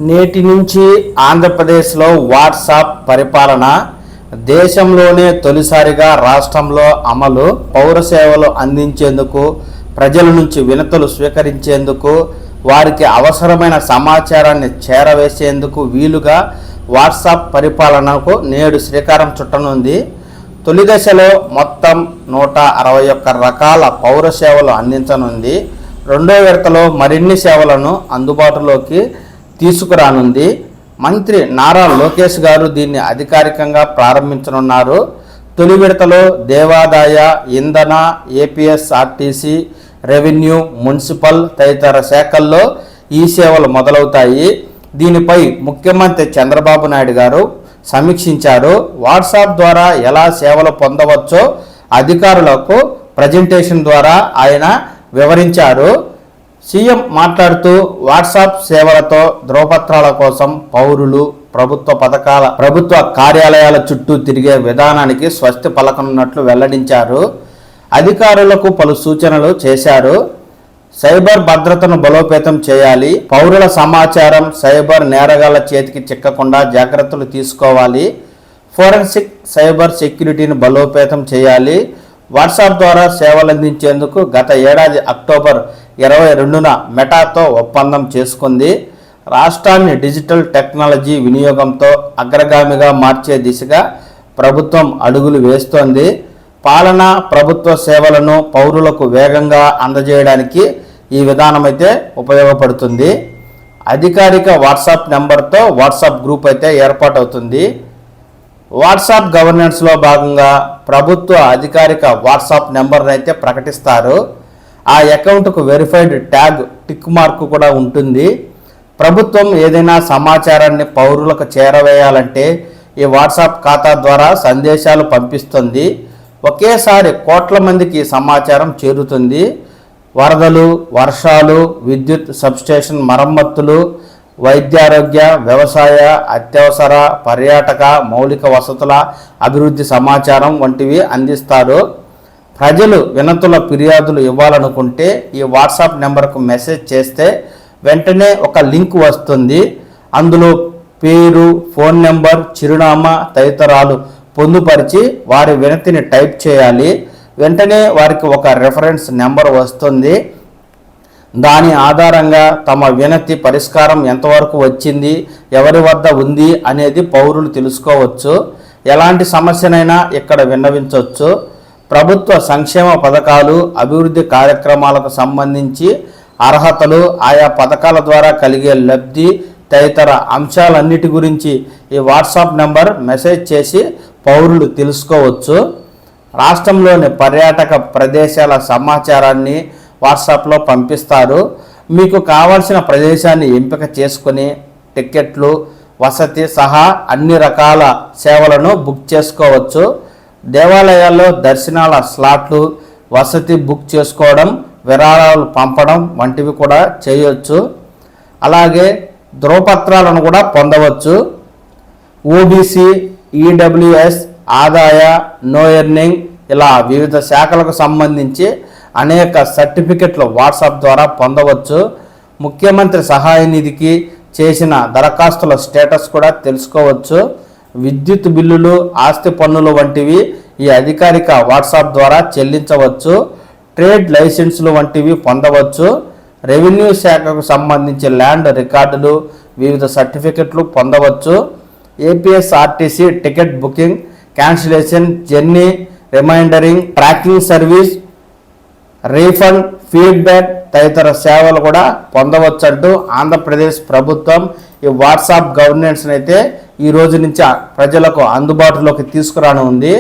నేటి నుంచి ఆంధ్రప్రదేశ్లో వాట్సాప్ పరిపాలన దేశంలోనే తొలిసారిగా రాష్ట్రంలో అమలు. పౌర సేవలు అందించేందుకు, ప్రజల నుంచి వినతులు స్వీకరించేందుకు, వారికి అవసరమైన సమాచారాన్ని చేరవేసేందుకు వీలుగా వాట్సాప్ పరిపాలనకు నేడు శ్రీకారం చుట్టనుంది. తొలి దశలో మొత్తం 161 రకాల పౌర సేవలు అందించనుంది. రెండో విడతలో మరిన్ని సేవలను అందుబాటులోకి తీసుకురానుంది. మంత్రి నారా లోకేష్ గారు దీన్ని అధికారికంగా ప్రారంభించనున్నారు. తొలి విడతలో దేవాదాయ, ఇంధన, ఏపీఎస్ఆర్టీసీ, రెవెన్యూ, మున్సిపల్ తదితర శాఖల్లో ఈ సేవలు మొదలవుతాయి. దీనిపై ముఖ్యమంత్రి చంద్రబాబు నాయుడు గారు సమీక్షించారు. వాట్సాప్ ద్వారా ఎలా సేవలు పొందవచ్చో అధికారులకు ప్రజెంటేషన్ ద్వారా ఆయన వివరించారు. సీఎం మాట్లాడుతూ వాట్సాప్ సేవలతో ధ్రువపత్రాల కోసం పౌరులు ప్రభుత్వ కార్యాలయాల చుట్టూ తిరిగే విధానానికి స్వస్తి పలకనున్నట్లు వెల్లడించారు. అధికారులకు పలు సూచనలు చేశారు. సైబర్ భద్రతను బలోపేతం చేయాలి. పౌరుల సమాచారం సైబర్ నేరగాళ్ల చేతికి చిక్కకుండా జాగ్రత్తలు తీసుకోవాలి. ఫోరెన్సిక్ సైబర్ సెక్యూరిటీని బలోపేతం చేయాలి. వాట్సాప్ ద్వారా సేవలు అందించేందుకు గత ఏడాది అక్టోబర్ 22న మెటాతో ఒప్పందం చేసుకుంది. రాష్ట్రాన్ని డిజిటల్ టెక్నాలజీ వినియోగంతో అగ్రగామిగా మార్చే దిశగా ప్రభుత్వం అడుగులు వేస్తోంది. పాలన, ప్రభుత్వ సేవలను పౌరులకు వేగంగా అందజేయడానికి ఈ విధానం అయితే ఉపయోగపడుతుంది. అధికారిక వాట్సాప్ నెంబర్తో వాట్సాప్ గ్రూప్ అయితే ఏర్పాటవుతుంది. వాట్సాప్ గవర్నెన్స్లో భాగంగా ప్రభుత్వ అధికారిక వాట్సాప్ నెంబర్ని అయితే ప్రకటిస్తారు. ఆ అకౌంట్కు వెరిఫైడ్ ట్యాగ్, టిక్ మార్క్ కూడా ఉంటుంది. ప్రభుత్వం ఏదైనా సమాచారాన్ని పౌరులకు చేరవేయాలంటే ఈ వాట్సాప్ ఖాతా ద్వారా సందేశాలు పంపిస్తుంది. ఒకేసారి కోట్ల మందికి సమాచారం చేరుతుంది. వరదలు, వర్షాలు, విద్యుత్ సబ్స్టేషన్ మరమ్మతులు, వైద్యారోగ్య, వ్యవసాయ, అత్యవసర, పర్యాటక, మౌలిక వసతుల అభివృద్ధి సమాచారం వంటివి అందిస్తారు. ప్రజలు వినతుల ఫిర్యాదులు ఇవ్వాలనుకుంటే ఈ వాట్సాప్ నెంబర్కు మెసేజ్ చేస్తే వెంటనే ఒక లింక్ వస్తుంది. అందులో పేరు, ఫోన్ నెంబర్, చిరునామా తదితరాలు పొందుపరిచి వారి వినతిని టైప్ చేయాలి. వెంటనే వారికి ఒక రెఫరెన్స్ నెంబర్ వస్తుంది. దాని ఆధారంగా తమ వినతి పరిష్కారం ఎంతవరకు వచ్చింది, ఎవరి వద్ద ఉంది అనేది పౌరులు తెలుసుకోవచ్చు. ఎలాంటి సమస్యనైనా ఇక్కడ విన్నవించవచ్చు. ప్రభుత్వ సంక్షేమ పథకాలు, అభివృద్ధి కార్యక్రమాలకు సంబంధించి అర్హతలు, ఆయా పథకాల ద్వారా కలిగే లబ్ధి తదితర అంశాలన్నిటి గురించి ఈ వాట్సాప్ నెంబర్ మెసేజ్ చేసి పౌరులు తెలుసుకోవచ్చు. రాష్ట్రంలోని పర్యాటక ప్రదేశాల సమాచారాన్ని వాట్సాప్లో పంపిస్తారు. మీకు కావాల్సిన ప్రదేశాన్ని ఎంపిక చేసుకుని టికెట్లు, వసతి సహా అన్ని రకాల సేవలను బుక్ చేసుకోవచ్చు. దేవాలయాల్లో దర్శనాల స్లాట్లు, వసతి బుక్ చేసుకోవడం, విరాళాలు పంపడం వంటివి కూడా చేయవచ్చు. అలాగే ధ్రువపత్రాలను కూడా పొందవచ్చు. ఓబీసీ, ఈడబ్ల్యూఎస్, ఆదాయ, నో ఎర్నింగ్ ఇలా వివిధ శాఖలకు సంబంధించి అనేక సర్టిఫికెట్లు వాట్సాప్ ద్వారా పొందవచ్చు. ముఖ్యమంత్రి సహాయ నిధికి చేసిన దరఖాస్తుల స్టేటస్ కూడా తెలుసుకోవచ్చు. విద్యుత్ బిల్లులు, ఆస్తి పన్నులు వంటివి ఈ అధికారిక వాట్సాప్ ద్వారా చెల్లించవచ్చు. ట్రేడ్ లైసెన్సులు వంటివి పొందవచ్చు. రెవెన్యూ శాఖకు సంబంధించి ల్యాండ్ రికార్డులు, వివిధ సర్టిఫికెట్లు పొందవచ్చు. APSRTC ticket booking, cancellation, journey reminding, tracking service, refund, feedback తదితర సేవలు కూడా పొందవచ్చు అంటూ ఆంధ్రప్రదేశ్ ప్రభుత్వం ఈ వాట్సాప్ గవర్నెన్స్ని అయితే ఈ రోజు నుంచి ప్రజలకు అందుబాటులోకి తీసుకురానుంది.